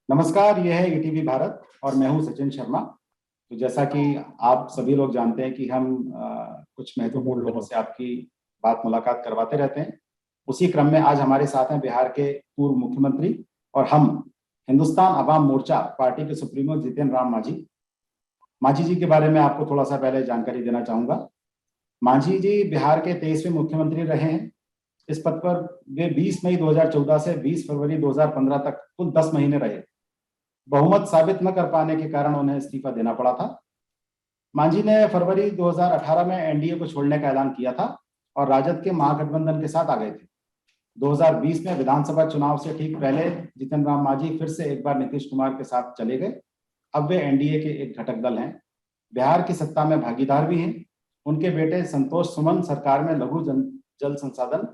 नमस्कार, यह है ईटीवी भारत और मैं हूं सचिन शर्मा। तो जैसा कि आप सभी लोग जानते हैं कि हम कुछ महत्वपूर्ण लोगों से आपकी बात मुलाकात करवाते रहते हैं। उसी क्रम में आज हमारे साथ हैं बिहार के पूर्व मुख्यमंत्री और हम हिंदुस्तान अवाम मोर्चा पार्टी के सुप्रीमो जितेंद्र राम मांझी। मांझी जी के बारे में आपको थोड़ा सा पहले जानकारी देना चाहूंगा। मांझी जी बिहार के 23वें मुख्यमंत्री रहे हैं। इस पद पर वे 20 मई 2014 से 20 फरवरी 2015 तक कुल 10 महीने रहे। बहुमत साबित न कर पाने के कारण उन्हें इस्तीफा देना पड़ा था। मांझी ने फरवरी 2018 में एनडीए को छोड़ने का ऐलान किया था और राजद के महागठबंधन के साथ आ गए थे। 2020 में विधानसभा चुनाव से ठीक पहले जितेंद्र राम मांझी फिर से एक बार नीतीश कुमार के साथ चले गए। अब वे एनडीए के एक घटक दल हैं। बिहार की सत्ता में भागीदार भी हैं। उनके बेटे संतोष सुमन सरकार में लघु जल संसाधन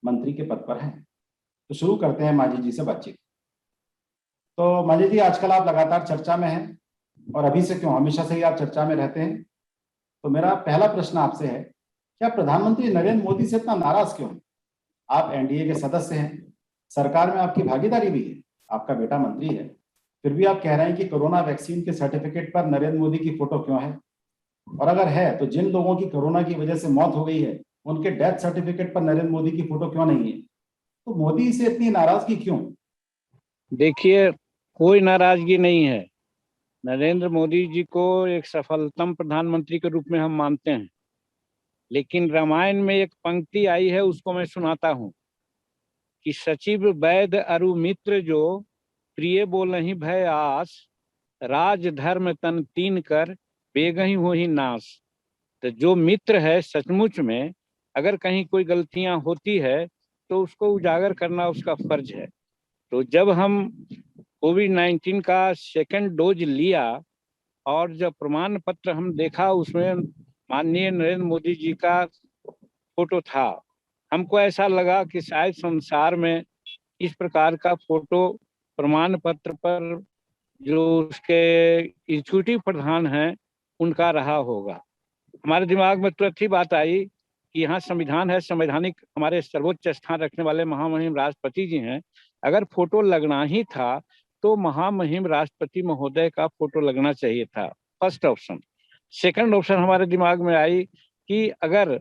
मंत्री के पद पर हैं। तो शुरू करते हैं मांझी जी से बातचीत। तो मांझी जी, आजकल आप लगातार चर्चा में हैं और अभी से क्यों, हमेशा से ही आप चर्चा में रहते हैं। तो मेरा पहला प्रश्न आपसे है, क्या प्रधानमंत्री नरेंद्र मोदी से इतना नाराज क्यों हैं? आप एनडीए के सदस्य हैं, सरकार में आपकी भागीदारी भी है, आपका बेटा मंत्री है, फिर भी आप कह रहे हैं कि कोरोना वैक्सीन के सर्टिफिकेट पर नरेंद्र मोदी की फोटो क्यों है? और अगर है तो जिन लोगों की कोरोना की वजह से मौत हो गई है उनके डेथ सर्टिफिकेट पर नरेंद्र मोदी की फोटो क्यों नहीं है? तो मोदी से इतनी नाराजगी क्यों? देखिए, कोई नाराजगी नहीं है। नरेंद्र मोदी जी को एक सफलतम प्रधानमंत्री के रूप में हम मानते हैं, लेकिन रामायण में एक पंक्ति आई है, उसको मैं सुनाता हूँ कि सचिव वैद अरु मित्र जो प्रिय बोलहि भय आस, राज धर्म तन तीन कर बेगहि होहि नाश। तो जो मित्र है सचमुच में, अगर कहीं कोई गलतियां होती है तो उसको उजागर करना उसका फर्ज है। तो जब हम कोविड-19 का सेकंड डोज लिया और जब प्रमाण पत्र हम देखा, उसमें माननीय नरेंद्र मोदी जी का फोटो था। हमको ऐसा लगा कि शायद संसार में इस प्रकार का फोटो प्रमाण पत्र पर जो उसके एग्जीक्यूटिव प्रधान हैं उनका रहा होगा। हमारे दिमाग में तुरंत ही बात आई कि यहाँ संविधान है, संवैधानिक हमारे सर्वोच्च स्थान रखने वाले महामहिम राष्ट्रपति जी हैं। अगर फोटो लगना ही था तो महामहिम राष्ट्रपति महोदय का फोटो लगना चाहिए था, फर्स्ट ऑप्शन। सेकंड ऑप्शन हमारे दिमाग में आई कि अगर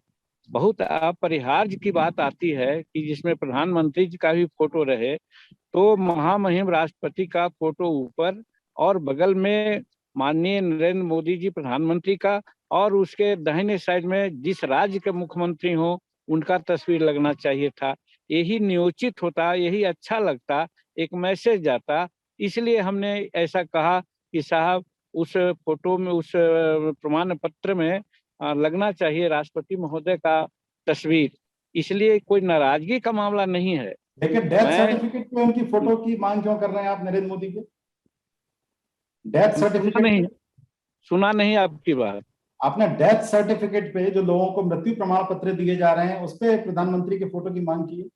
बहुत अपरिहार्य की बात आती है कि जिसमें प्रधानमंत्री जी का भी फोटो रहे, तो महामहिम राष्ट्रपति का फोटो ऊपर और बगल में माननीय नरेंद्र मोदी जी प्रधानमंत्री का, और उसके दाहिने साइड में जिस राज्य के मुख्यमंत्री हो उनका तस्वीर लगना चाहिए था। यही न्योचित होता, यही अच्छा लगता, एक मैसेज जाता। इसलिए हमने ऐसा कहा कि साहब उस फोटो में, उस प्रमाण पत्र में लगना चाहिए राष्ट्रपति महोदय का तस्वीर। इसलिए कोई नाराजगी का मामला नहीं है। लेकिन डेथ सर्टिफिकेट पे उनकी फोटो की मांग क्यों कर रहे हैं आप नरेंद्र मोदी के? डेथ सर्टिफिकेट, सुना नहीं आपकी बात। आपने डेथ सर्टिफिकेट पे जो लोगों को मृत्यु प्रमाण पत्र दिए जा रहे हैं उस पे प्रधानमंत्री के फोटो की मांग की है।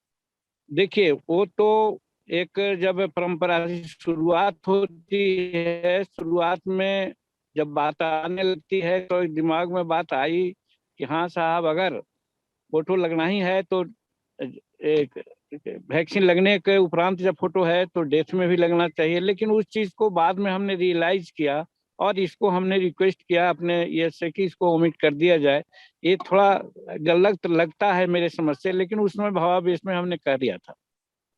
देखिए, वो तो एक जब परंपरा की शुरुआत होती है, शुरुआत में जब बात आने लगती है तो दिमाग में बात आई कि हाँ साहब, अगर फोटो लगना ही है तो एक वैक्सीन लगने के उपरांत जब फोटो है तो डेथ में भी लगना चाहिए। लेकिन उस चीज को बाद में हमने रियलाइज किया और इसको हमने रिक्वेस्ट किया अपने ये से कि इसको ओमिट कर दिया जाए। ये थोड़ा गलत लगता है मेरे समझ से, लेकिन उसमें भावावेश में हमने कर दिया था।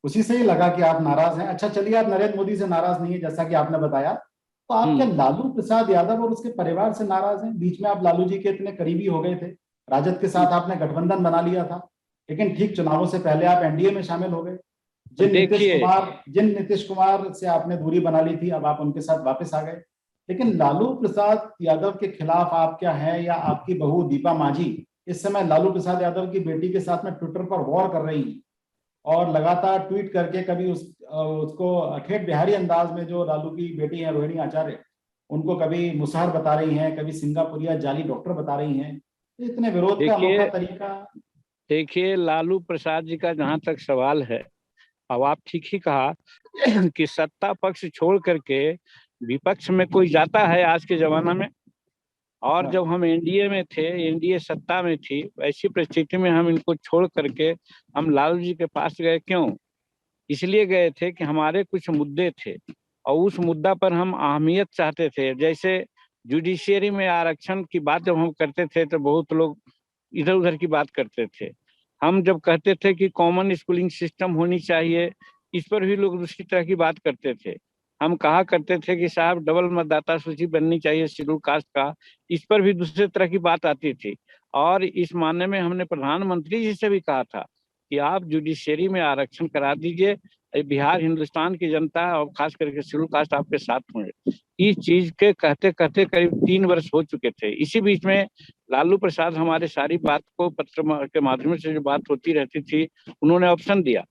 उसी से ही लगा कि आप नाराज हैं। अच्छा चलिए, आप नरेंद्र मोदी से नाराज नहीं है जैसा कि आपने बताया, तो आप क्या लालू प्रसाद यादव और उसके परिवार से नाराज हैं? बीच में आप लालू जी के इतने करीबी हो गए थे, राजद के साथ आपने गठबंधन बना लिया था, लेकिन ठीक चुनावों से पहले आप एनडीए में शामिल हो गए। देखिए, जिन नीतीश कुमार से आपने दूरी बना ली थी, अब आप उनके साथ वापस आ गए। लेकिन लालू प्रसाद यादव के खिलाफ आप क्या है, या आपकी बहू दीपा मांझी इस समय लालू प्रसाद यादव की बेटी के साथ में ट्विटर पर वॉर कर रही है और लगातार ट्वीट करके कभी उसको ठेठ बिहारी अंदाज में, जो लालू की बेटी है रोहिणी आचार्य, उनको कभी मुसहर बता रही हैं, कभी सिंगापुरिया जाली डॉक्टर बता रही हैं। तो इतने विरोध का अनोखा देखिए, तरीका। देखिए, लालू प्रसाद जी का जहां तक सवाल है, अब आप ठीक ही कहा कि सत्ता पक्ष छोड़ करके विपक्ष में कोई जाता है आज के जमाना में। और जब हम एनडीए में थे, एनडीए सत्ता में थी, ऐसी परिस्थिति में हम इनको छोड़ करके हम लालू जी के पास गए। क्यों? इसलिए गए थे कि हमारे कुछ मुद्दे थे और उस मुद्दा पर हम अहमियत चाहते थे। जैसे जुडिशियरी में आरक्षण की बात जब हम करते थे तो बहुत लोग इधर उधर की बात करते थे। हम जब कहते थे कि कॉमन स्कूलिंग सिस्टम होनी चाहिए, इस पर भी लोग दूसरी तरह की बात करते थे। हम कहा करते थे कि साहब डबल मतदाता सूची बननी चाहिए शेड्यूल कास्ट का, इस पर भी दूसरे तरह की बात आती थी। और इस मामले में हमने प्रधानमंत्री जी से भी कहा था कि आप जुडिशरी में आरक्षण करा दीजिए, बिहार हिंदुस्तान की जनता और खास करके शेड्यूल कास्ट आपके साथ होंगे। इस चीज के कहते कहते करीब 3 वर्ष हो चुके थे। इसी बीच में लालू प्रसाद हमारे सारी बात को पत्र के माध्यम से जो बात होती रहती थी, उन्होंने ऑप्शन दिया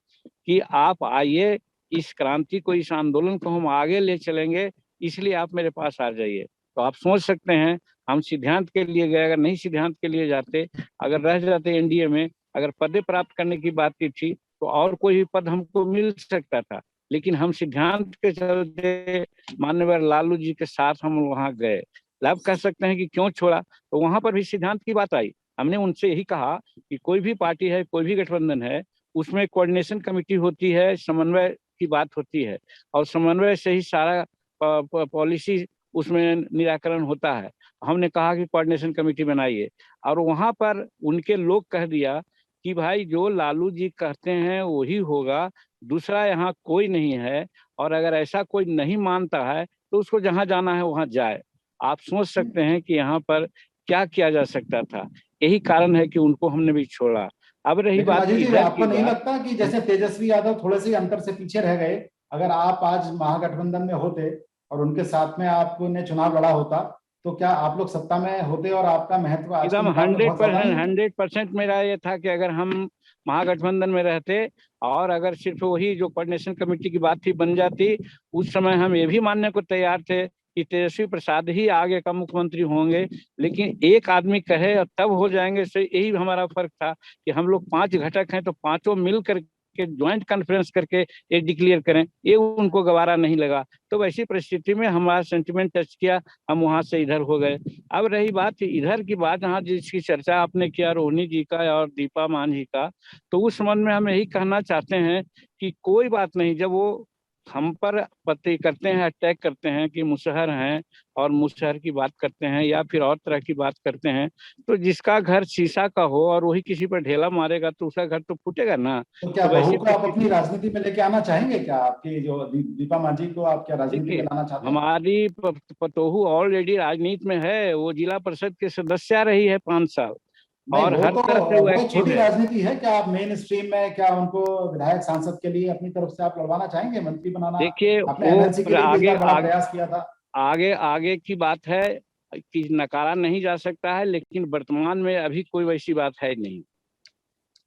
कि आप आइए, इस क्रांति को, इस आंदोलन को हम आगे ले चलेंगे, इसलिए आप मेरे पास आ जाइए। तो आप सोच सकते हैं हम सिद्धांत के लिए गए, अगर नहीं सिद्धांत के लिए जाते, अगर रह जाते एनडीए में, अगर पद प्राप्त करने की बात की थी तो और कोई भी पद हमको मिल सकता था, लेकिन हम सिद्धांत के चलते माननीय लालू जी के साथ हम वहां गए। आप कह सकते हैं कि क्यों छोड़ा, तो वहां पर भी सिद्धांत की बात आई। हमने उनसे यही कहा कि कोई भी पार्टी है, कोई भी गठबंधन है, उसमें कोऑर्डिनेशन कमेटी होती है, समन्वय की बात होती है, और समन्वय से ही सारा पॉलिसी उसमें निराकरण होता है। हमने कहा कि कोऑर्डिनेशन कमेटी बनाइए, और वहां पर उनके लोग कह दिया कि भाई जो लालू जी कहते हैं वही होगा, दूसरा यहाँ कोई नहीं है, और अगर ऐसा कोई नहीं मानता है तो उसको जहां जाना है वहां जाए। आप सोच सकते हैं कि यहाँ पर क्या किया जा सकता था। यही कारण है कि उनको हमने भी छोड़ा। अब रही लेकिन बात अजय जी, इधर आपको की नहीं बात। लगता कि जैसे तेजस्वी यादव थोड़े से अंतर से पीछे रह गए, अगर आप आज महागठबंधन में होते और उनके साथ में आपने चुनाव लड़ा होता, तो क्या आप लोग सत्ता में होते और आपका महत्व आज के एकदम मुकाबले बहुत ज्यादा 100% नहीं होता? 100% मेरा ये था कि अगर हम महागठबंधन में रहते और अगर सिर्फ वही जो कोऑर्डिनेशन कमेटी की बात थी बन जाती, उस समय हम ये भी मानने को तैयार थे कि तेजस्वी प्रसाद ही आगे का मुख्यमंत्री होंगे। लेकिन एक आदमी कहे और तब हो जाएंगे, से यही हमारा फर्क था कि हम लोग 5 घटक हैं तो पांचों मिल कर के ज्वाइंट कॉन्फ्रेंस करके ये डिक्लेयर करें, ये उनको गवारा नहीं लगा। तो वैसी परिस्थिति में हमारा सेंटिमेंट टच किया, हम वहां से इधर हो गए। अब रही बात इधर की बात, यहाँ जिसकी चर्चा आपने किया रोहिणी जी का और दीपा मान जी का, तो उस संबंध में हम यही कहना चाहते हैं कि कोई बात नहीं, जब वो हम पर पति करते हैं, अटैक करते हैं कि मुसहर हैं और मुसहर की बात करते हैं या फिर और तरह की बात करते हैं, तो जिसका घर शीशा का हो और वही किसी पर ढेला मारेगा तो उसका घर तो फूटेगा ना। तो क्या तो बहू वैसी को आप अपनी परिस्थिति। राजनीति में लेके आना चाहेंगे? क्या आपकी जो दीपा मांझी को आप क्या राजनीति में देखिए, लाना चाहते हैं? हमारी पतोहू ऑलरेडी राजनीति में है, वो जिला परिषद की सदस्य रही है 5 साल, नहीं, और वो हर तो तरह से वो बहुत एक्टिव छोटी है। राजनीति है। क्या आप मेन स्ट्रीम में, क्या उनको विधायक सांसद के लिए अपनी तरफ से आप लड़वाना चाहेंगे, मंत्री बनाना? देखिए आपने वो एमएलसी के लिए भी इस आगे बार बड़ा आगे प्रयास किया था। आगे आगे की बात है कि नकारा नहीं जा सकता है, लेकिन वर्तमान में अभी कोई वैसी बात है नहीं।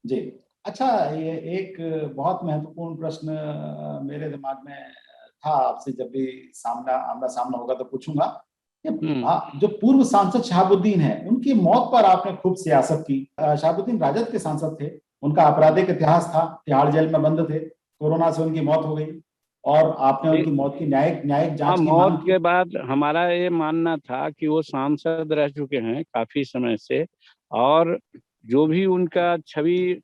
जी। अच्छा, ये एक बहुत महत्वपूर्ण प्रश्न मेरे दिमाग में था, आपसे जब भी आमना सामना होगा तो पूछूंगा। हम्म। जो पूर्व सांसद शहाबुद्दीन है, उनकी मौत पर आपने खूब सियासत की। शहाबुद्दीन राजद के सांसद थे, उनका आपराधिक इतिहास था, तिहाड़ जेल में बंद थे, कोरोना से उनकी मौत हो गई और आपने दे- उनकी मौत की न्यायिक न्यायिक हाँ, जांच की मौत मांग की। के बाद हमारा ये मानना था कि वो सांसद रह चुके हैं काफी समय से, और जो भी उनका छवि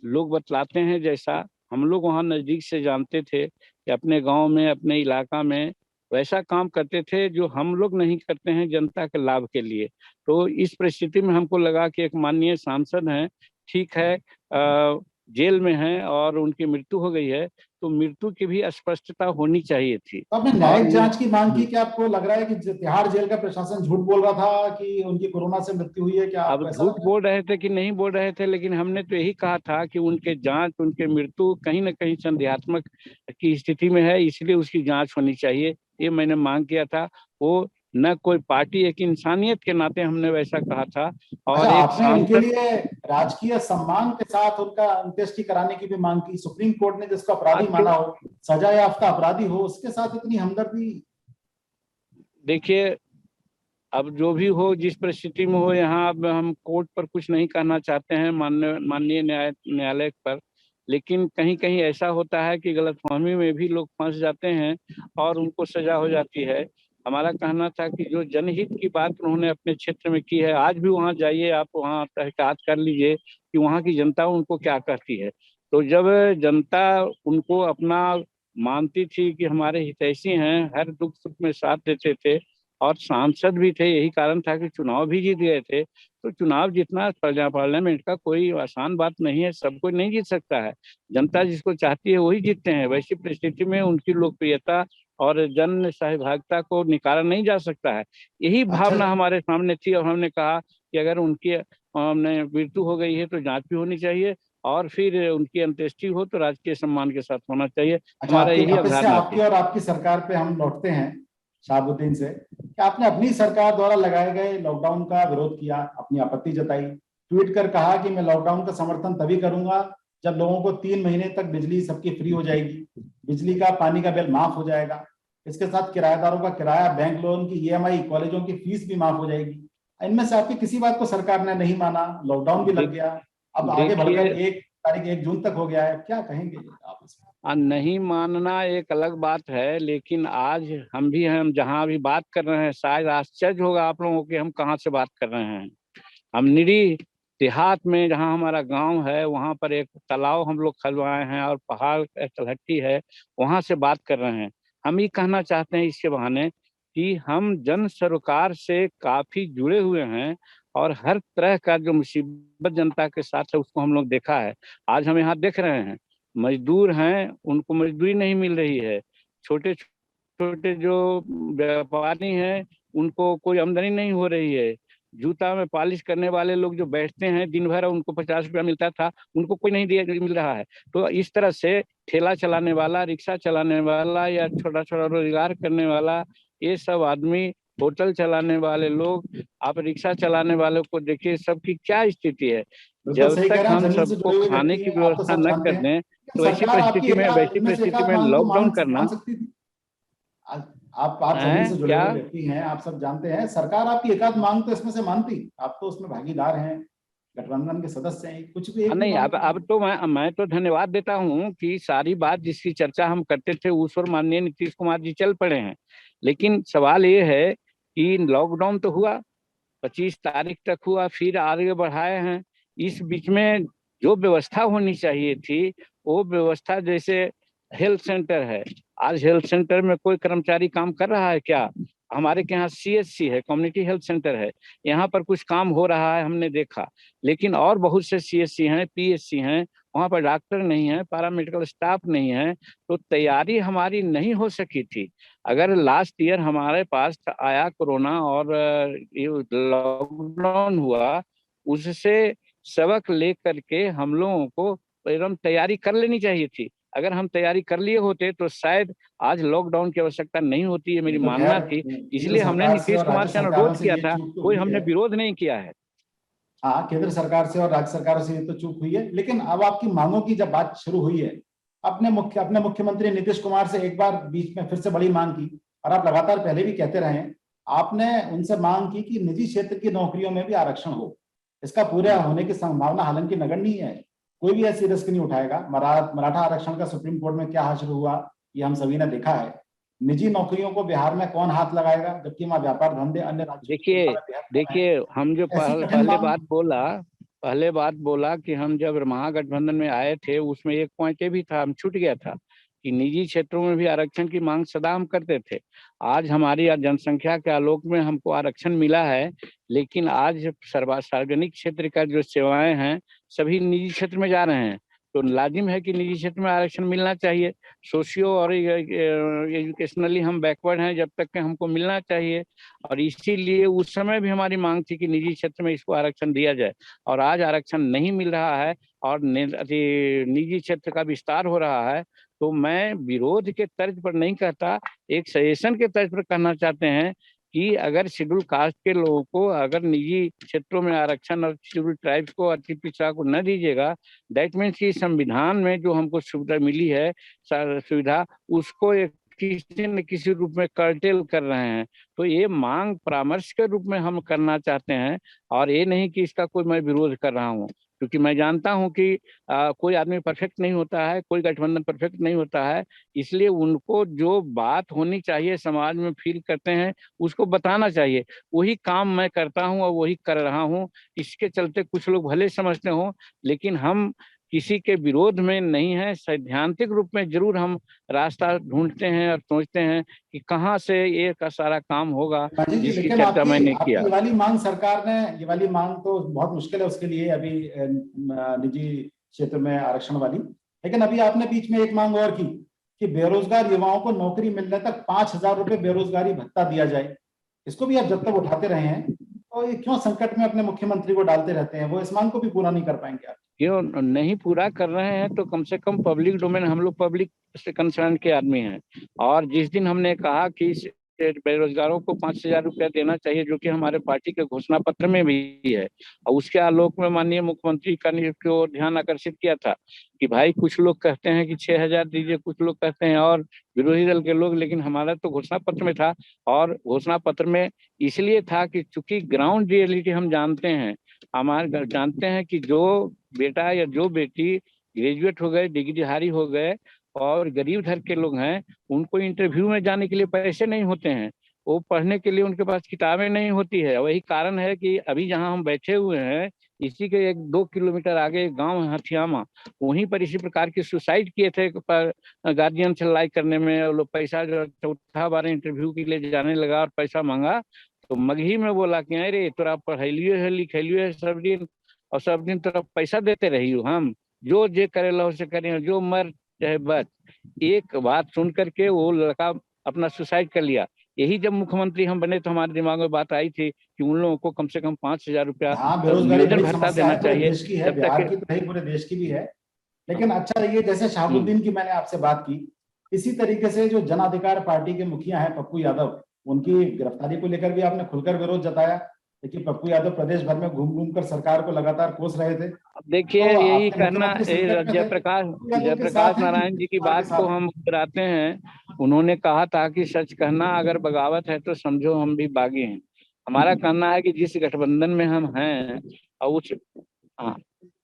लोग बतलाते हैं, जैसा हम लोग वहाँ नजदीक से जानते थे कि अपने गांव में, अपने इलाका में वैसा काम करते थे जो हम लोग नहीं करते हैं जनता के लाभ के लिए। तो इस परिस्थिति में हमको लगा कि एक माननीय सांसद हैं, ठीक है, जेल में हैं और उनकी मृत्यु हो गई है, तो मृत्यु की भी स्पष्टता होनी चाहिए थी। तो आपने और न्यायिक जांच की मांग की। क्या आपको लग रहा है कि तिहाड़ जेल का प्रशासन झूठ बोल रहा था कि उनकी कोरोना से मृत्यु हुई है? क्या अब आपको ऐसा झूठ लग रहा है? बोल रहे थे कि नहीं बोल रहे थे, लेकिन हमने तो यही कहा था कि उनके जांच, उनके मृत्यु कहीं ना कहीं संदेहात्मक की स्थिति में है, इसलिए उसकी जांच होनी चाहिए, ये मैंने मांग किया था। वो न कोई पार्टी, एक इंसानियत के नाते हमने वैसा कहा था। अच्छा, और एक आपने उनके सांसद। लिए राजकीय सम्मान के साथ उनका अंत्येष्टि कराने की भी मांग की। सुप्रीम कोर्ट ने जिसको अपराधी आज माना क्यों, हो, सजा याफ्ता अपराधी हो, उसके साथ इतनी हमदर्दी? देखिए, अब जो भी हो, जिस परिस्थिति में हो, यहाँ अब हम कोर्ट पर कुछ नहीं कहना चाहते हैं, माननीय न्यायालय पर, लेकिन कहीं कहीं ऐसा होता है कि गलतफहमी में भी लोग फंस जाते हैं और उनको सजा हो जाती है। हमारा कहना था कि जो जनहित की बात उन्होंने अपने क्षेत्र में की है, आज भी वहाँ जाइए, आप वहाँ तहकीकात कर लीजिए कि वहाँ की जनता उनको क्या कहती है। तो जब जनता उनको अपना मानती थी कि हमारे हितैषी हैं, हर दुख सुख में साथ देते थे और सांसद भी थे। यही कारण था कि चुनाव भी जीत गए थे। तो चुनाव जीतना पार्लियामेंट का कोई आसान बात नहीं है, सब कोई नहीं जीत सकता है। जनता जिसको चाहती है वही जीतते हैं। वैसी परिस्थिति में उनकी लोकप्रियता और जन सहभागिता को निकाला नहीं जा सकता है। यही अच्छा। भावना हमारे सामने थी और हमने कहा कि अगर उनकी हमने मृत्यु हो गई है तो जांच भी होनी चाहिए और फिर उनकी अंत्येष्टि हो तो राजकीय सम्मान के साथ होना चाहिए। अच्छा, हमारा आपकी यही वापस से अवधारणा आपकी थी। और आपकी सरकार पे हम लौटते हैं शहाबुद्दीन से, कि आपने अपनी सरकार द्वारा लगाए गए लॉकडाउन का विरोध किया, अपनी आपत्ति जताई, ट्वीट कर कहा कि मैं लॉकडाउन का समर्थन तभी करूंगा जब लोगों को 3 महीने तक बिजली सबकी फ्री हो जाएगी, बिजली का पानी का बिल माफ हो जाएगा, इसके साथ किराएदारों का किराया, बैंक लोन की ईएमआई, कॉलेजों की फीस भी माफ हो जाएगी। इनमें से आपकी किसी बात को सरकार ने नहीं माना, लॉकडाउन भी लग देख गया, अब आगे बढ़कर देखिए, 1 तारीख 1 जून तक हो गया है, क्या कहेंगे आप इसमें? नहीं मानना एक अलग बात है, लेकिन आज हम जहाँ अभी बात कर रहे हैं, शायद आश्चर्य होगा आप लोगों को कि हम कहाँ से बात कर रहे हैं। हम निरी देहात में, जहाँ हमारा गांव है, वहाँ पर एक तालाब हम लोग खलवाए हैं और पहाड़ तलहटी है, वहाँ से बात कर रहे हैं। हम ये कहना चाहते हैं इसके बहाने कि हम जन सरोकार से काफी जुड़े हुए हैं और हर तरह का जो मुसीबत जनता के साथ है उसको हम लोग देखा है। आज हम यहाँ देख रहे हैं, मजदूर हैं, उनको मजदूरी नहीं मिल रही है। छोटे छोटे जो व्यापारी हैं, उनको कोई आमदनी नहीं हो रही है। जूता में पॉलिश करने वाले लोग जो बैठते हैं दिन भर, उनको 50 रुपया मिलता था, उनको कोई नहीं दिया मिल रहा है। तो इस तरह से ठेला चलाने वाला, रिक्शा चलाने वाला या छोटा छोटा रोजगार करने वाला, ये सब आदमी, होटल चलाने वाले लोग, आप रिक्शा चलाने वालों को देखिए, सबकी क्या स्थिति है। बिल्कुल जब सही कह तक रहे हैं, हम जमीन से सबको जुड़े हुए खाने व्यक्ति की हैं, आप तो व्यवस्था सब न जानते कर हैं। दें लेकिन तो सरकार आपकी वैसी इनमें से परिस्थिति एकाध में मांग तो लॉकडाउन मान करना सकती थी। आप जमीन है से जुड़े क्या। हुए व्यक्ति हैं, आप सब जानते हैं, सरकार आपकी एकाध मांग तो इसमें से मानती, आप तो उसमें भागीदार हैं, गठबंधन के सदस्य हैं, कुछ भी एक भी नहीं, मांग तो अब नहीं। तो मैं तो धन्यवाद देता हूँ कि सारी बात जिसकी चर्चा हम करते थे उस और माननीय नीतीश कुमार जी चल पड़े हैं। लेकिन सवाल ये है कि लॉकडाउन तो हुआ, 25 तारीख तक हुआ, फिर आगे बढ़ाए हैं। इस बीच में जो व्यवस्था होनी चाहिए थी, वो व्यवस्था, जैसे हेल्थ सेंटर है, आज हेल्थ सेंटर में कोई कर्मचारी काम कर रहा है क्या? हमारे के यहाँ सीएचसी है, कम्युनिटी हेल्थ सेंटर है, यहाँ पर कुछ काम हो रहा है, हमने देखा। लेकिन और बहुत से सीएचसी हैं, पीएचसी हैं, वहाँ पर डॉक्टर नहीं है, पैरामेडिकल स्टाफ नहीं है, तो तैयारी हमारी नहीं हो सकी थी। अगर लास्ट ईयर हमारे पास आया कोरोना और लॉकडाउन हुआ, उससे सबक ले करके हम लोगों को एकदम तैयारी कर लेनी चाहिए थी। अगर हम तैयारी कर लिए होते तो शायद आज लॉकडाउन की आवश्यकता नहीं होती, ये ये मेरी तो मानना खैर थी। केंद्र इसलिए हमने सरकार से नीतीश और कुमार राज्य से सरकारों अनुरोध से किया ये था, चूक तो कोई हुई हमने है। विरोध नहीं किया है। हाँ, केंद्र सरकार से और राज्य सरकारों से ये तो चूक हुई है, लेकिन अब आपकी मांगों की जब बात शुरू हुई है, अपने मुख्यमंत्री नीतीश कुमार से एक बार बीच में फिर से बड़ी मांग की, और आप लगातार पहले भी कहते रहे हैं, आपने उनसे मांग की कि निजी क्षेत्र की नौकरियों में भी आरक्षण हो। इसका पूरा होने की संभावना हालांकि नगण्य ही है, कोई भी ऐसी रिस्क नहीं उठाएगा। मराठा आरक्षण का सुप्रीम कोर्ट में क्या हासिल हुआ, ये हम सभी ने देखा है। निजी नौकरियों को बिहार में कौन हाथ लगाएगा, जबकि वहां व्यापार धंधे अन्य राज्यों की तुलना देखिए में बेहद कम है। देखिए हम जो ऐसी कठिन मांग। पहले बात बोला कि हम जब महागठबंधन में आए थे, उसमें एक पॉइंट ये भी था, हम छूट गया था कि निजी क्षेत्रों में भी आरक्षण की मांग सदा हम करते थे। आज हमारी जनसंख्या के आलोक में हमको आरक्षण मिला है, लेकिन आज सार्वजनिक क्षेत्र का जो सेवाएं हैं सभी निजी क्षेत्र में जा रहे हैं। तो लाजिम है कि निजी क्षेत्र में आरक्षण मिलना चाहिए। सोशियो और एजुकेशनली हम बैकवर्ड हैं, जब तक कि हमको मिलना चाहिए। और इसीलिए उस समय भी हमारी मांग थी कि निजी क्षेत्र में इसको आरक्षण दिया जाए, और आज आरक्षण नहीं मिल रहा है और निजी क्षेत्र का विस्तार हो रहा है। तो मैं विरोध के तर्ज पर नहीं कहता, एक सजेशन के तर्ज पर कहना चाहते हैं कि अगर शेड्यूल कास्ट के लोगों को अगर निजी क्षेत्रों में आरक्षण और शेड्यूल ट्राइब्स को, अति पिछड़ा को न दीजिएगा, दैट मीन्स कि संविधान में जो हमको सुविधा मिली है, सुविधा, उसको एक किसी न किसी रूप में कर्टेल कर रहे हैं। तो ये मांग परामर्श के रूप में हम करना चाहते हैं, और ये नहीं कि इसका कोई मैं विरोध कर रहा हूँ, क्योंकि मैं जानता हूँ कि कोई आदमी परफेक्ट नहीं होता है, कोई गठबंधन परफेक्ट नहीं होता है। इसलिए उनको जो बात होनी चाहिए, समाज में फील करते हैं, उसको बताना चाहिए। वही काम मैं करता हूँ और वही कर रहा हूँ। इसके चलते कुछ लोग भले समझते हो, लेकिन हम किसी के विरोध में नहीं है, सैद्धांतिक रूप में जरूर हम रास्ता ढूंढते हैं और सोचते हैं कि कहाँ से ये का सारा काम होगा, मांझी जी, जिसकी लेकिन चर्चा आपकी मैंने आपकी किया। ये वाली मांग सरकार ने, ये वाली मांग तो बहुत मुश्किल है उसके लिए अभी निजी क्षेत्र में आरक्षण वाली, लेकिन अभी आपने बीच में एक मांग और की कि बेरोजगार युवाओं को नौकरी मिलने तक 5,000 रुपए बेरोजगारी भत्ता दिया जाए। इसको भी आप जब तक उठाते रहे हैं तो ये क्यों संकट में अपने मुख्यमंत्री को डालते रहते हैं? वो इस मांग को भी पूरा नहीं कर पाएंगे आप? क्यों नहीं पूरा कर रहे हैं? तो कम से कम पब्लिक डोमेन, हम लोग पब्लिक से कंसर्न के आदमी हैं। और जिस दिन हमने कहा कि बेरोजगारों को 5,000 रुपया देना चाहिए, जो कि हमारे पार्टी के घोषणा पत्र में भी है, और उसके आलोक में माननीय मुख्यमंत्री को ध्यान आकर्षित किया था कि भाई कुछ लोग कहते हैं कि 6,000 दीजिए, कुछ लोग कहते हैं और विरोधी दल के लोग, लेकिन हमारा तो घोषणा पत्र में था। और घोषणा पत्र में इसलिए था कि चूंकि ग्राउंड रियलिटी हम जानते हैं, हमारे जानते हैं कि जो बेटा या जो बेटी ग्रेजुएट हो गए, डिग्रीधारी हो गए और गरीब घर के लोग हैं, उनको इंटरव्यू में जाने के लिए पैसे नहीं होते हैं, वो पढ़ने के लिए उनके पास किताबें नहीं होती है। वही कारण है कि अभी जहां हम बैठे हुए हैं, इसी के 1-2 किलोमीटर आगे एक गांव है हथियामा, वहीं पर इसी प्रकार की सुसाइड किए थे पर गार्जियन से लड़ाई करने में वो लोग पैसा, जो चौथा बार इंटरव्यू के लिए जाने लगा और पैसा मांगा, तो मगही में बोला कि अरे तोरा पढ़ैलियो है लिखैलियो है सब दिन, और सब दिन तोरा पैसा देते रही हो, हम जो जे करे लो से करें, जो मर चाहे बच। एक बात सुन करके वो लड़का अपना सुसाइड कर लिया। यही जब मुख्यमंत्री हम बने तो हमारे दिमाग में बात आई थी कि उन लोगों को कम से कम 5,000 रुपया हाँ, बेरोजगारी नियोजन बड़ी भत्ता समस्या देना है, पूरे चाहिए देश की है, जब बिहार तक। की तो नहीं, पूरे देश की भी है। लेकिन अच्छा, ये जैसे शहाबुद्दीन की मैंने आपसे बात की, इसी तरीके से जो जन अधिकार पार्टी के मुखिया हैं पप्पू यादव, उनकी गिरफ्तारी को लेकर भी आपने खुलकर विरोध जताया। लेकिन पप्पू यादव प्रदेश भर में घूम घूम कर सरकार को लगातार कोस रहे थे। अब देखिए, तो यही आपके कहना मुख्यमंत्री संकट में थे, पप्पू यादव के जयप्रकाश साथ हैं कि नारायण जी की सरकार के बात को साथ हैं? हम कराते हैं। उन्होंने कहा था कि सच कहना अगर बगावत है तो समझो हम भी बागी हैं। हमारा कहना है कि जिस गठबंधन में हम हैं और उस, हाँ,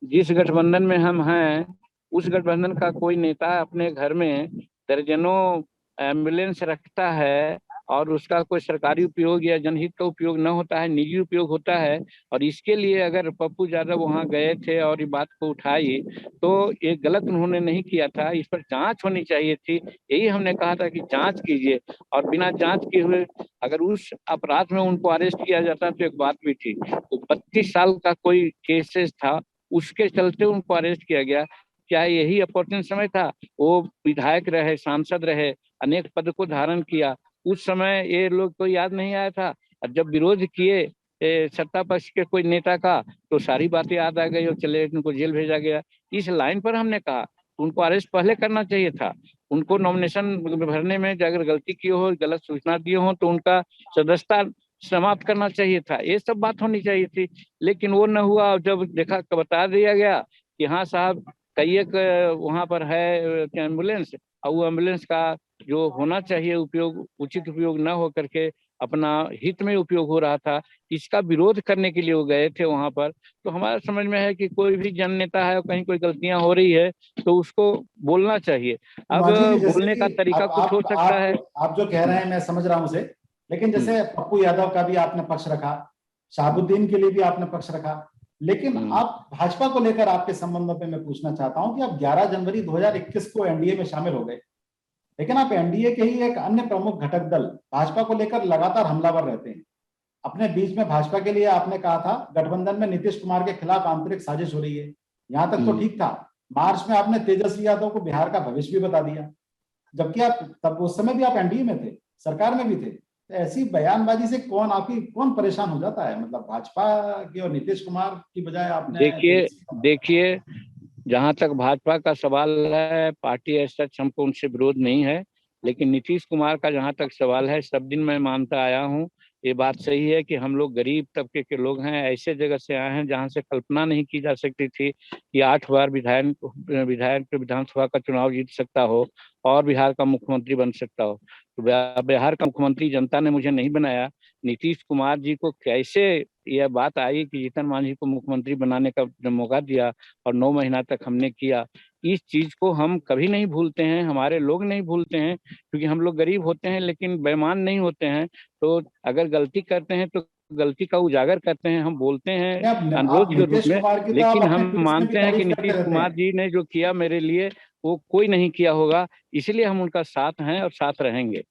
जिस गठबंधन में हम हैं उस गठबंधन का कोई नेता अपने घर में दर्जनों एम्बुलेंस रखता है और उसका कोई सरकारी उपयोग या जनहित का उपयोग न होता है, निजी उपयोग होता है। और इसके लिए अगर पप्पू यादव वहां गए थे और ये बात को उठाई, तो ये गलत उन्होंने नहीं किया था, इस पर जांच होनी चाहिए थी। यही हमने कहा था कि जांच कीजिए, और बिना जांच किए हुए अगर उस अपराध में उनको अरेस्ट किया जाता तो एक बात भी थी। तो 32 साल का कोई केसेस था, उसके चलते उनको अरेस्ट किया गया। क्या यही अपॉर्चुन समय था? वो विधायक रहे, सांसद रहे, अनेक पद को धारण किया, उस समय ये लोग को याद नहीं आया था? और जब विरोध किए सत्ता पक्ष के कोई नेता का, तो सारी बातें याद आ गई और चले उनको जेल भेजा गया। इस लाइन पर हमने कहा उनको अरेस्ट पहले करना चाहिए था। उनको नॉमिनेशन भरने में अगर गलती की हो, गलत सूचना दी हो, तो उनका सदस्यता समाप्त करना चाहिए था। ये सब बात होनी चाहिए थी, लेकिन वो न हुआ। और जब देखा, बता दिया गया कि हाँ साहब, कई एक वहां पर है एम्बुलेंस, और वो एम्बुलेंस का जो होना चाहिए उपयोग, उचित उपयोग न हो करके अपना हित में उपयोग हो रहा था, इसका विरोध करने के लिए वो गए थे वहां पर। तो हमारा समझ में है कि कोई भी जन नेता है और कहीं कोई गलतियां हो रही है तो उसको बोलना चाहिए। अब मांझी जी, जैसे बोलने कि का तरीका कुछ हो सकता है। आप जो कह रहे हैं मैं समझ रहा हूं उसे, लेकिन हम्म, जैसे पप्पू यादव का भी आपने पक्ष रखा, शहाबुद्दीन के लिए भी आपने पक्ष रखा, लेकिन हम्म, आप भाजपा को लेकर आपके संबंधों पे मैं पूछना चाहता हूं कि आप 11 जनवरी 2021 को एनडीए में शामिल हो गए, लेकिन आप एनडीए के ही एक अन्य प्रमुख घटक दल भाजपा को लेकर लगातार हमलावर रहते हैं। अपने बीच में भाजपा के लिए आपने कहा था गठबंधन में नीतीश कुमार के खिलाफ आंतरिक साजिश हो रही है, यहां तक तो हम्म। ठीक था। मार्च में आपने तेजस्वी यादव को बिहार का भविष्य भी बता दिया, जबकि आप तब उस समय भी आप एनडीए में थे, सरकार में भी थे। तो ऐसी बयानबाजी से कौन परेशान हो जाता है? मतलब भाजपा की और नीतीश कुमार की बजाय आपने देखिए तेजस्वी का देखिए, जहां तक भाजपा का सवाल है, पार्टी एज सच हमको उनसे विरोध नहीं है। लेकिन नीतीश कुमार का जहां तक सवाल है, सब दिन मैं मानता आया हूं, ये बात सही है कि हम लोग गरीब तबके के लोग हैं, ऐसे जगह से आए हैं जहां से कल्पना नहीं की जा सकती थी कि 8 बार विधायक विधानसभा का चुनाव जीत सकता हो और बिहार का मुख्यमंत्री बन सकता हो। तो बिहार का मुख्यमंत्री जनता ने मुझे नहीं बनाया। नीतीश कुमार जी को कैसे यह बात आई कि जीतन मांझी को मुख्यमंत्री बनाने का मौका दिया और 9 महीना तक हमने किया, इस चीज को हम कभी नहीं भूलते हैं, हमारे लोग नहीं भूलते हैं, क्योंकि हम लोग गरीब होते हैं लेकिन बेईमान नहीं होते हैं। तो अगर गलती करते हैं तो गलती का उजागर करते हैं, हम बोलते हैं आप अनुरोध के रूप नीतीश में, कुमार की तो आप लेकिन अपने हम ट्वीट्स में भी मानते हैं कि तारीफ करते नीतीश रहते कुमार हैं। जी ने जो किया मेरे लिए वो कोई नहीं किया होगा, इसलिए हम उनका साथ हैं और साथ रहेंगे।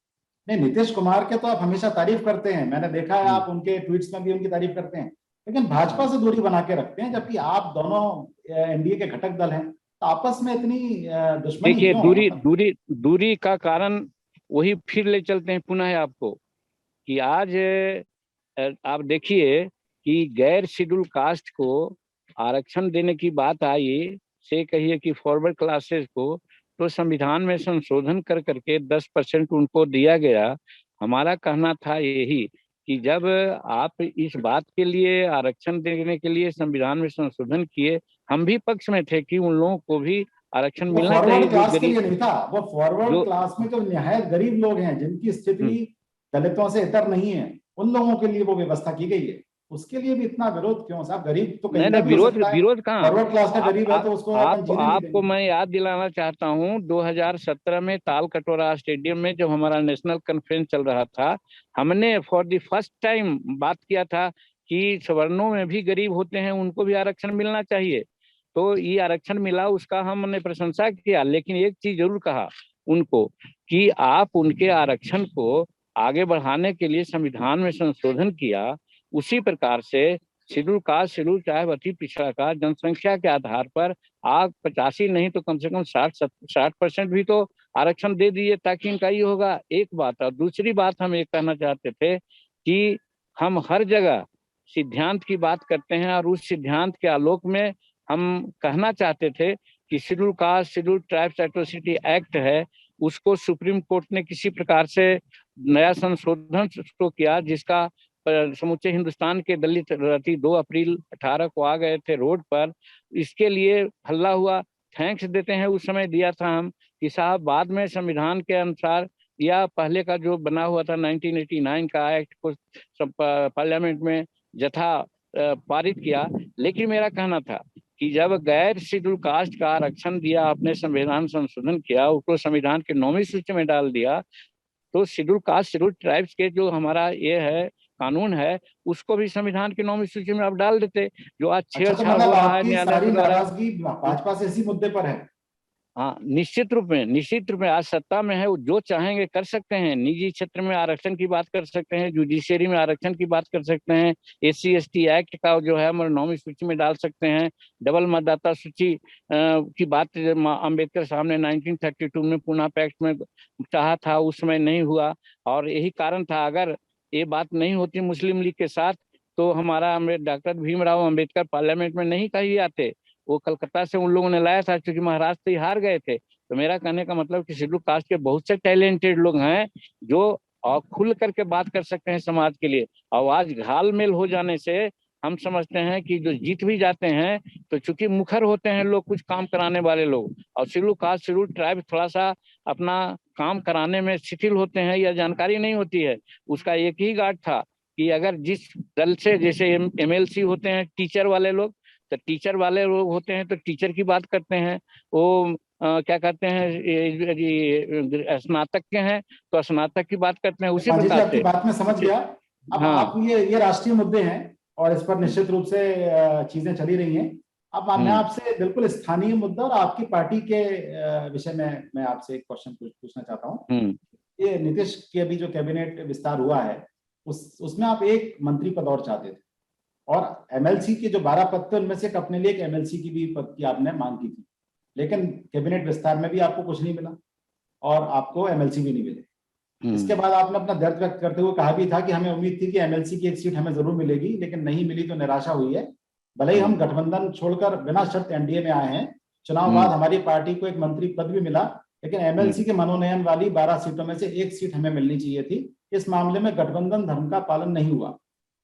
नहीं, नीतीश कुमार के तो आप हमेशा तारीफ करते हैं, मैंने देखा है, हम्म, आप उनके ट्वीट्स में भी उनकी तारीफ करते हैं, लेकिन भाजपा हम्म। से दूरी बना के रखते हैं, जबकि आप दोनों एनडीए के घटक दल हैं, तो आपस में इतनी दुश्मनी देखिए, क्यों, दूरी मतलब? दूरी दूरी का कारण वही फिर ले चलते हैं पुनः आपको, कि आज आप देखिए कि गैर शेड्यूल कास्ट को आरक्षण देने की बात आई, से कहिए कि फॉरवर्ड क्लासेस को, तो संविधान में संशोधन कर करके 10% उनको दिया गया। हमारा कहना था यही कि जब आप इस बात के लिए आरक्षण देने के लिए संविधान में संशोधन किए, हम भी पक्ष में थे कि उन लोगों को भी आरक्षण वो मिलना चाहिए फॉरवर्ड जो क्लास के गरीब, लिए नहीं था, वो फॉरवर्ड जो क्लास में जो निहायत गरीब लोग हैं, जिनकी हम्म, स्थिति दलितों से इतर नहीं है, उन लोगों के लिए वो व्यवस्था की गई है। उसके लिए भी इतना विरोध क्यों साहब? गरीब तो कहीं नहीं का नहीं, भी हो विरोध सकता है, विरोध कहाँ। फॉरवर्ड क्लास का गरीब है आप तो उसको अपन जीने नहीं आपको देंगे। मैं याद दिलाना चाहता हूँ, 2017 में ताल कटोरा स्टेडियम में जब हमारा नेशनल कॉन्फ्रेंस चल रहा था, हमने फॉर द फर्स्ट टाइम बात किया था कि सवर्णों में भी गरीब होते हैं, उनको भी आरक्षण मिलना चाहिए। तो ये आरक्षण मिला, उसका हमने प्रशंसा किया, लेकिन एक चीज जरूर कहा उनको कि आप उनके आरक्षण को आगे बढ़ाने के लिए संविधान में संशोधन किया, उसी प्रकार से शेड्यूल कास्ट, शेड्यूल ट्राइब, अति पिछड़ा का जनसंख्या के आधार पर आप 85 नहीं तो कम से कम 60% भी तो आरक्षण दे दीजिए, ताकि इनका ये होगा। एक बात, और दूसरी बात हम ये कहना चाहते थे कि हम हर जगह सिद्धांत की बात करते हैं, और उस सिद्धांत के आलोक में हम कहना चाहते थे कि schedule caste, schedule tribes atrocity act है, उसको सुप्रीम कोर्ट ने किसी प्रकार से नया संशोधन तो किया, जिसका समूचे हिंदुस्तान के दलित रति 2 अप्रैल 18 को आ गए थे रोड पर, इसके लिए हल्ला हुआ। थैंक्स देते हैं, उस समय दिया था हम कि साहब बाद में संविधान के अनुसार या पहले का जो बना हुआ था 1989 का एक्ट को पार्लियामेंट में जथा पारित किया। लेकिन मेरा कहना था कि जब गैर शेड्यूल कास्ट का आरक्षण दिया, आपने संविधान संशोधन किया, उसको संविधान के 9वीं सूची में डाल दिया, तो शेड्यूल कास्ट, शेड्यूल ट्राइब्स के जो हमारा ये है कानून है, उसको भी संविधान की 9वीं सूची में आप डाल देते, जो आज अच्छा, तो छेड़छाड़ मतलब हो रहा है आपकी न्यायालय सारी के द्वारा। नाराजगी भाजपा से इसी मुद्दे पर है? हाँ, निश्चित रूप में, निश्चित रूप में आज सत्ता में है, वो जो चाहेंगे कर सकते हैं। निजी क्षेत्र में आरक्षण की बात कर सकते हैं, जुडिशियरी में आरक्षण की बात कर सकते हैं, SC ST एक्ट का जो है हमारे 9वीं सूची में डाल सकते हैं, डबल मतदाता सूची की बात अम्बेडकर साहब ने 1932 में पुनः पैक्ट में चाहा था, उस समय नहीं हुआ, और यही कारण था। अगर ये बात नहीं होती मुस्लिम लीग के साथ, तो हमारा डॉक्टर भीमराव अम्बेडकर पार्लियामेंट में नहीं कहीं आते, वो कलकत्ता से उन लोगों ने लाया था, क्योंकि महाराष्ट्र से हार गए थे। तो मेरा कहने का मतलब कि शेड्यूल कास्ट के बहुत से टैलेंटेड लोग हैं जो और खुल करके बात कर सकते हैं समाज के लिए। और आज घालमेल हो जाने से हम समझते हैं कि जो जीत भी जाते हैं, तो चूंकि मुखर होते हैं लोग, कुछ काम कराने वाले लोग, और शेड्यूल कास्ट, शेड्यूल ट्राइब थोड़ा सा अपना काम कराने में शिथिल होते हैं या जानकारी नहीं होती है। उसका एक ही गार्ड था कि अगर जिस दल से, जैसे MLC होते हैं टीचर वाले लोग, तो टीचर वाले लोग होते हैं तो टीचर की बात करते हैं, वो क्या कहते हैं, स्नातक के हैं तो स्नातक की बात करते हैं, उसी मांझी जी, प्रकार आपकी से। बात में समझ गया। अब आप हाँ। ये राष्ट्रीय मुद्दे हैं, और इस पर निश्चित रूप से चीजें चली रही हैं। अब मैं हम्म, आपसे बिल्कुल स्थानीय मुद्दा और आपकी पार्टी के विषय में मैं आपसे एक क्वेश्चन पूछना चाहता हूँ। हम्म, ये नीतीश की अभी जो कैबिनेट विस्तार हुआ है, उसमें आप एक मंत्री पद और चाहते थे, और एमएलसी के जो 12 पद थे उनमें से एक अपने लिए एक एमएलसी की भी पद की आपने मांग की थी, लेकिन कैबिनेट विस्तार में भी आपको कुछ नहीं मिला और आपको एमएलसी भी नहीं मिले। इसके बाद आपने अपना दर्द व्यक्त करते हुए कहा भी था कि हमें उम्मीद थी कि एमएलसी की एक सीट हमें जरूर मिलेगी, लेकिन नहीं मिली तो निराशा हुई है। भले ही हम हम्म, गठबंधन छोड़कर बिना शर्त एनडीए में आए हैं, चुनाव बाद हम्म, हमारी पार्टी को एक मंत्री पद भी मिला, लेकिन एमएलसी हम्म। के मनोनयन वाली 12 सीटों में से एक सीट हमें मिलनी चाहिए थी। इस मामले में गठबंधन धर्म का पालन नहीं हुआ।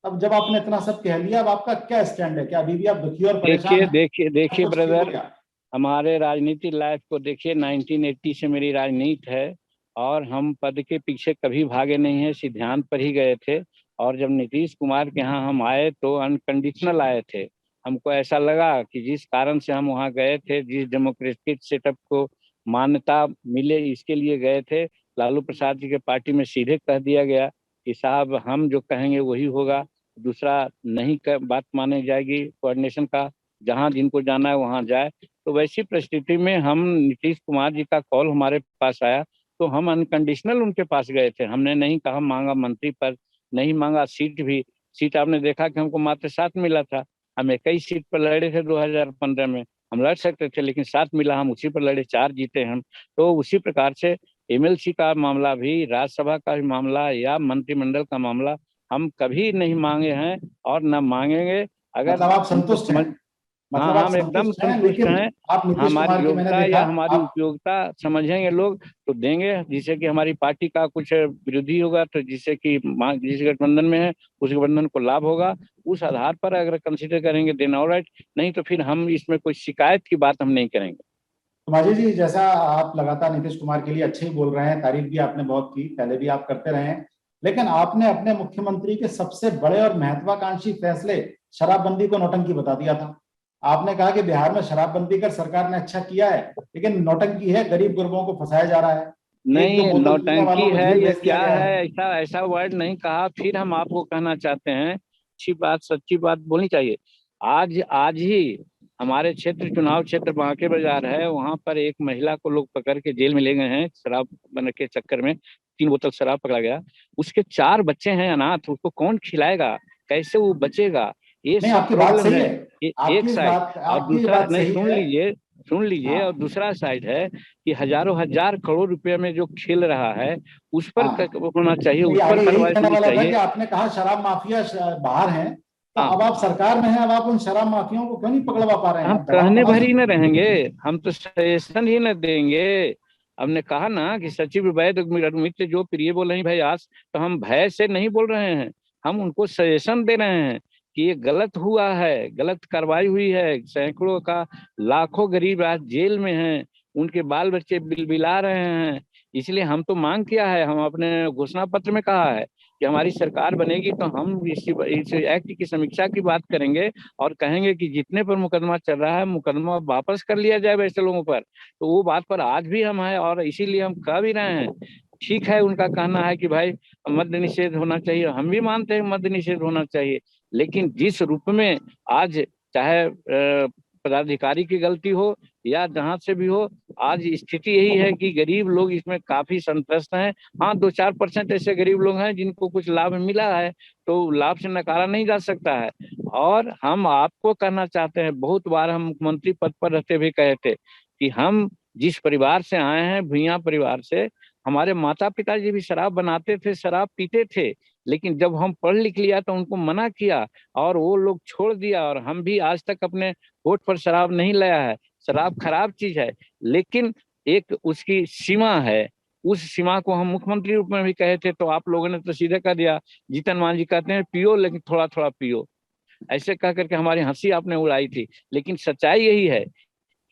अब जब आपने इतना सब कह लिया, अब आपका क्या स्टैंड है? क्या अभी भी आप दुखी और परेशान देखिए हैं? देखिए देखिए कुछ ठीक हो ब्रदर, गया? हमारे राजनीति लाइफ को देखिए, 1980 से मेरी राजनीति है, और हम पद के पीछे कभी भागे नहीं है, सिद्धांत पर ही गए थे। और जब नीतीश कुमार के यहाँ हम आए तो अनकंडीशनल आए थे। हमको ऐसा लगा कि जिस कारण से हम वहाँ गए थे, जिस डेमोक्रेटिक सेटअप को मान्यता मिले, इसके लिए गए थे। लालू प्रसाद जी के पार्टी में सीधे कह दिया गया कि साहब हम जो कहेंगे वही होगा, दूसरा नहीं बात मानी जाएगी कोऑर्डिनेशन का, जहां जिनको जाना है वहां जाए। तो वैसी परिस्थिति में हम नीतीश कुमार जी का कॉल हमारे पास आया तो हम अनकंडीशनल उनके पास गए थे। हमने नहीं कहा मांगा मंत्री पद, नहीं मांगा सीट भी। सीट आपने देखा कि हमको मात्र 7 मिला था। हम 21 सीट पर लड़े थे 2015 में, हम लड़ सकते थे लेकिन 7 मिला, हम उसी पर लड़े, 4 जीते हम। तो उसी प्रकार से एमएलसी का मामला भी, राज्यसभा का भी मामला या मंत्रिमंडल का मामला हम कभी नहीं मांगे हैं और न मांगेंगे। अगर मतलब आप हमको संतुष्ट समझ, हैं, हाँ मतलब आप हम एकदम संतुष्ट हैं, संतुष्ट लेकिन हैं। आप नीतीश हमारी कुमार की, मैंने योग्यता देखा या हमारी आप, उपयोगिता समझेंगे लोग तो देंगे, जिससे कि हमारी पार्टी का कुछ विरोधी होगा तो जिससे कि जिस गठबंधन में है उस गठबंधन को लाभ होगा, उस आधार पर अगर कंसिडर करेंगे देन ऑलराइट, नहीं तो फिर हम इसमें कोई शिकायत की बात हम नहीं करेंगे। तो माजी जी, जैसा आप लगातार नीतीश कुमार के लिए अच्छे ही बोल रहे हैं, तारीफ भी आपने बहुत की, पहले भी आप करते रहे हैं, लेकिन आपने अपने मुख्यमंत्री के सबसे बड़े और महत्वाकांक्षी फैसले शराबबंदी को नौटंकी बता दिया था। आपने कहा कि बिहार में शराबबंदी कर सरकार ने अच्छा किया है, लेकिन नौटंकी है, गरीब गुरबों को फंसाया जा रहा है, एक दो नहीं बोतल पीने नौटंकी वालों को है जेल या भेज दिया क्या गया है, है। ऐसा ऐसा वर्ड नहीं कहा। फिर हम आपको कहना चाहते हैं, अच्छी बात सच्ची बात बोलनी चाहिए। आज आज ही हमारे क्षेत्र, चुनाव क्षेत्र बांके बाजार है, वहां पर एक महिला को लोग पकड़ के जेल में ले गए हैं शराब बन के चक्कर में। 3 बोतल शराब पकड़ा गया। उसके 4 बच्चे हैं अनाथ, उसको कौन खिलाएगा, कैसे वो बचेगा, ये नहीं, सब आपकी बात प्रॉब्लम सही है। है, ये एक आपकी इस साइड। बात, और आपकी ये दूसरा बात नहीं, सही सुन है। लीजिए, सुन लीजिए, और हाँ दूसरा साइड है कि हजारों हजार करोड़ रुपए में जो खेल रहा है उस पर हाँ, होना चाहिए, तो ये उस पर आगे यही कार्रवाई कहने होनी वाला था कि चाहिए। आपने कहा शराब माफिया बाहर हैं, तो हाँ, अब आप सरकार में हैं, अब आप उन शराब माफियाओं को क्यों नहीं पकड़वा पा रहे हैं? हम आप दबाव कहने बना भर ही सकते न हैं। रहेंगे, हम तो सजेशन ही न देंगे। हमने कहा ना कि सचिव वैद्य मित्र जो प्रिय बोल रहे हैं भाई आज, तो हम भय से नहीं बोल रहे हैं, हम उनको सजेशन दे रहे हैं कि ये गलत हुआ है, गलत कार्रवाई हुई है। सैकड़ों का, लाखों गरीब आज जेल में हैं, उनके बाल बच्चे बिलबिला रहे हैं। इसलिए हम तो मांग किया है, हम अपने घोषणा पत्र में कहा है कि हमारी सरकार बनेगी तो हम इस एक्ट की समीक्षा की बात करेंगे और कहेंगे कि जितने पर मुकदमा चल रहा है मुकदमा वापस कर लिया जाए वैसे लोगों पर। तो वो बात पर आज भी हम हैं और इसीलिए हम कह भी रहे हैं। ठीक है, उनका कहना है कि भाई मद्य निषेध होना चाहिए, हम भी मानते हैं मद्य निषेध होना चाहिए, लेकिन जिस रूप में आज, चाहे पदाधिकारी की गलती हो या जहां से भी हो, आज स्थिति यही है कि गरीब लोग इसमें काफी संत्रस्त हैं। हाँ, 2-4% ऐसे गरीब लोग हैं जिनको कुछ लाभ मिला है, तो लाभ से नकारा नहीं जा सकता है। और हम आपको कहना चाहते हैं, बहुत बार हम मुख्यमंत्री पद पर रहते हुए कहे थे कि हम जिस परिवार से आए हैं, भुइयां परिवार से, हमारे माता पिताजी भी शराब बनाते थे, शराब पीते थे, लेकिन जब हम पढ़ लिख लिया तो उनको मना किया और वो लोग छोड़ दिया। और हम भी आज तक अपने होठ पर शराब नहीं लाया है। शराब खराब चीज है, लेकिन एक उसकी सीमा है। उस सीमा को हम मुख्यमंत्री रूप में भी कहे थे तो आप लोगों ने तो सीधे कर दिया। जीतन मान जी कहते हैं पियो लेकिन थोड़ा थोड़ा पियो, ऐसे कह करके हमारी हंसी आपने उड़ाई थी। लेकिन सच्चाई यही है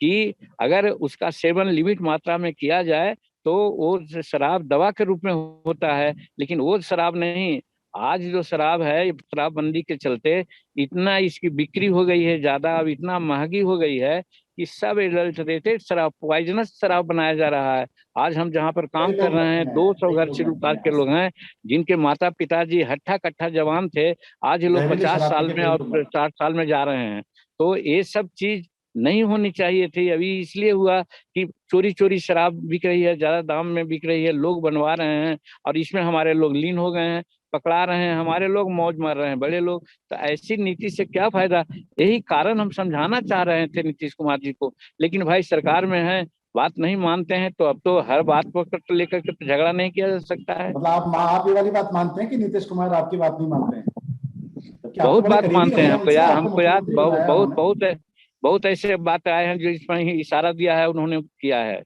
कि अगर उसका सेवन लिमिट मात्रा में किया जाए तो वो शराब दवा के रूप में होता है, लेकिन वो शराब नहीं। आज जो शराब है, शराबबंदी के चलते इतना इसकी बिक्री हो गई है ज्यादा, अब इतना महंगी हो गई है कि सब एडल्टरेटेड शराब, पॉइजनस शराब बनाया जा रहा है। आज हम जहाँ पर कई काम कर लोग रहे मरते हैं, हैं, 200 कई घर लोग शेड्यूल मरते कास्ट हैं के ऐसे, लोग हैं जिनके माता पिताजी हट्ठा कट्ठा जवान थे, आज ये लोग जहरीली 50 शराब पी साल के में कई और लोग मरते 60 साल में जा रहे हैं। तो ये सब चीज नहीं होनी चाहिए थी। अभी इसलिए हुआ कि चोरी चोरी शराब बिक रही है, ज्यादा दाम में बिक रही है, लोग बनवा रहे हैं और इसमें हमारे लोग लीन हो गए हैं, पकड़ा रहे हैं, हमारे लोग मौज मार रहे हैं, बड़े लोग। तो ऐसी नीति से क्या फायदा? यही कारण हम समझाना चाह रहे थे नीतीश कुमार जी को, लेकिन भाई सरकार में है, बात नहीं मानते हैं तो अब तो हर बात को लेकर के तो झगड़ा नहीं किया जा सकता है। मतलब आप ये वाली बात मानते हैं कि नीतीश कुमार आपकी बात नहीं मानते हैं? क्योंकि आप तो बहुत बड़े बात करीबी मानते रहे हैं, हैं हमको उनसे, यार, आपको हमको यार मुख्यमंत्री बहुत बनाया बहुत उन्होंने। बहुत बहुत ऐसे बात आए हैं जो इसमें ही इशारा दिया है उन्होंने किया है,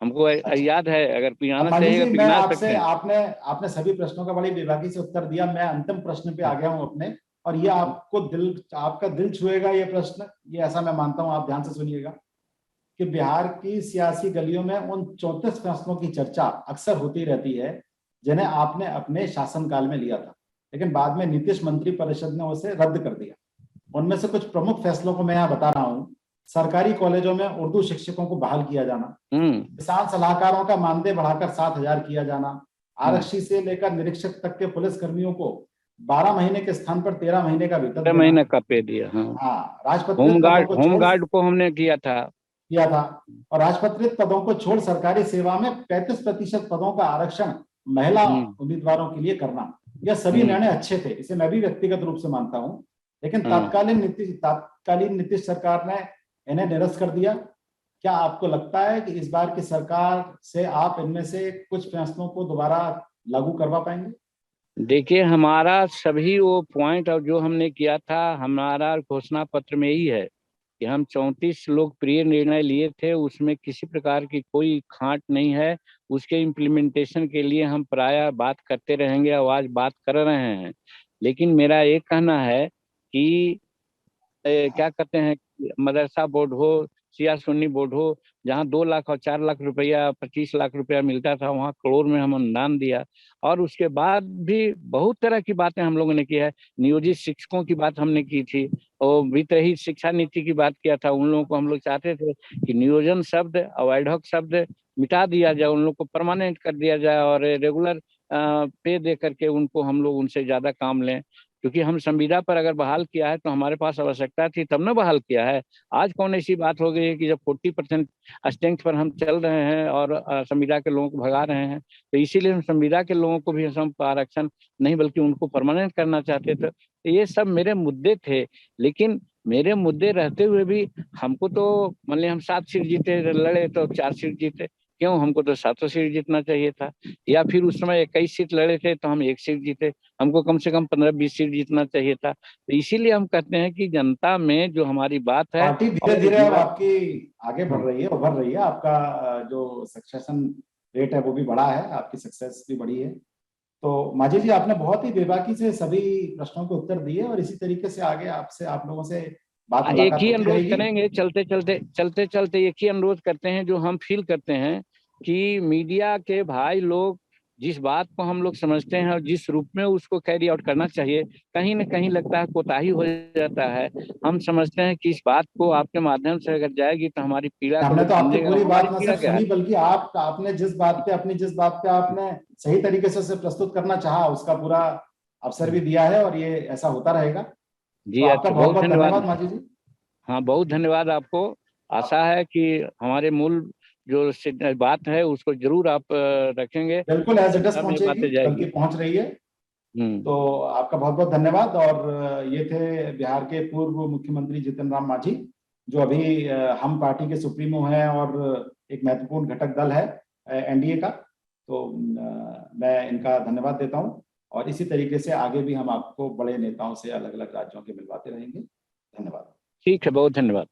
हमको अच्छा, याद है। अगर अब पिघाना मांझी चाहिएगा जी, तो मैं गिना आपसे, सकते हैं। आपने आपने सभी प्रश्नों का बड़ी बेबाकी से उत्तर दिया, मैं अंतिम प्रश्न पे आ गया हूं अपने, और ये आपको दिल, आपका दिल छुएगा ये प्रश्न, ये ऐसा मैं मानता हूं, आप ध्यान से सुनिएगा कि बिहार की सियासी गलियों में उन 34 फैसलों की चर्चा अक्सर होती रहती है जिन्हें आपने अपने शासनकाल में लिया था, लेकिन बाद में नीतीश मंत्री परिषद ने उसे रद्द कर दिया। उनमें से कुछ प्रमुख फैसलों को मैं यहाँ बता रहा हूँ। सरकारी कॉलेजों में उर्दू शिक्षकों को बहाल किया जाना, हम्म। किसान सलाहकारों का मानदेय बढ़ाकर 7,000 किया जाना, हम्म। आरक्षी से लेकर निरीक्षक तक के पुलिस कर्मियों को 12 महीने के स्थान पर 13 महीने का वेतन 6 देना। महीने का पे दिया। हाँ, हाँ, राजपत्रित पदों को छोड़ होमगार्ड को हमने किया था। और राजपत्रित पदों को छोड़ सरकारी सेवा में 35% पदों का आरक्षण महिला उम्मीदवारों के लिए करना, यह सभी निर्णय अच्छे थे, इसे मैं भी व्यक्तिगत रूप से मानता हूं। लेकिन तत्कालीन नीतीश सरकार ने इन्हें निरस्त कर दिया। क्या आपको लगता है कि इस बार की सरकार से आप इनमें से कुछ फैसलों को दोबारा लागू करवा पाएंगे? देखिए, हमारा सभी वो पॉइंट और जो हमने किया था, हमारा घोषणा पत्र में यही है कि हम 34 लोकप्रिय निर्णय लिए थे, उसमें किसी प्रकार की कोई खांट नहीं है। उसके इम्प्लीमेंटेशन के लिए हम प्रायः बात करते रहेंगे और आज बात कर रहे हैं। लेकिन मेरा ये कहना है कि क्या कहते हैं, मदरसा बोर्ड हो, सिया सुन्नी बोर्ड हो, जहाँ 2 लाख और 4 लाख रुपया, 25 लाख रुपया मिलता था, वहाँ करोड़ में हम अनुदान दिया। और उसके बाद भी बहुत तरह की बातें हम लोगों ने की है। नियोजित शिक्षकों की बात हमने की थी और वित्त रहित शिक्षा नीति की बात किया था। उन लोगों को हम लोग चाहते थे कि नियोजन शब्द और एडहॉक शब्द मिटा दिया जाए, उन लोग को परमानेंट कर दिया जाए और रेगुलर पे दे करके उनको हम लोग उनसे ज्यादा काम लें। क्योंकि हम संविदा पर अगर बहाल किया है तो हमारे पास आवश्यकता थी तब ना बहाल किया है। आज कौन ऐसी बात हो गई है कि जब 40% स्ट्रेंथ पर हम चल रहे हैं और संविदा के लोगों को भगा रहे हैं, तो इसीलिए हम संविदा के लोगों को भी हम आरक्षण नहीं बल्कि उनको परमानेंट करना चाहते थे। तो ये सब मेरे मुद्दे थे। लेकिन मेरे मुद्दे रहते हुए भी हमको तो मान लिया हम 7 सीट जीते, लड़े तो 4 सीट जीते। क्यों? हमको तो 7 सीट जीतना चाहिए था। या फिर उस समय 21 सीट लड़े थे तो हम 1 सीट जीते। हमको कम से कम 15-20 सीट जीतना चाहिए था। तो इसीलिए हम कहते हैं कि जनता में जो हमारी बात है, पार्टी धीरे धीरे अब आपकी आगे बढ़ रही है, उभर रही है। आपका जो सक्सेशन रेट है वो भी बढ़ा है, आपकी सक्सेस भी बढ़ी है। तो माजी जी, आपने बहुत ही बेबाकी से सभी प्रश्नों के उत्तर दिए और इसी तरीके से आगे आपसे आप लोगों से बात एक मुलाकात ही होती अनुरोध रहेगी। करेंगे, चलते चलते एक ही अनुरोध करते हैं जो हम फील करते हैं कि मीडिया के भाई लोग जिस बात को हम लोग समझते हैं और जिस रूप में उसको कैरी आउट करना चाहिए, कहीं न कहीं लगता है कोताही हो जाता है। हम समझते हैं कि इस बात को आपके माध्यम से अगर जाएगी तो हमारी पीड़ा को हमने लोग तो आपकी समझेगा। पूरी हमारी बात न पीड़ा सिर्फ क्या है? सुनी, बल्कि आपने जिस बात पे आपने सही तरीके से उसे प्रस्तुत करना चाहा, उसका पूरा अवसर भी दिया है और ये ऐसा होता रहेगा। तो जी, आपका अच्छा, बहुत बहुत बहुत धन्यवाद। धन्यवाद माजी जी। हाँ, बहुत धन्यवाद आपको। आशा है कि हमारे मूल जो बात है उसको जरूर आप रखेंगे। बिल्कुल एज इट इज जनता में ये पहुंचेगी, बातें जाएगी। बल्कि पहुंच रही है। हम्म। तो आपका बहुत बहुत धन्यवाद। और ये थे बिहार के पूर्व मुख्यमंत्री जीतन राम मांझी, जो अभी हम पार्टी के सुप्रीमो हैं और एक महत्वपूर्ण घटक दल है एनडीए का। तो मैं इनका धन्यवाद देता हूं और इसी तरीके से आगे भी हम आपको बड़े नेताओं से अलग अलग राज्यों के मिलवाते रहेंगे। धन्यवाद। ठीक है, बहुत धन्यवाद।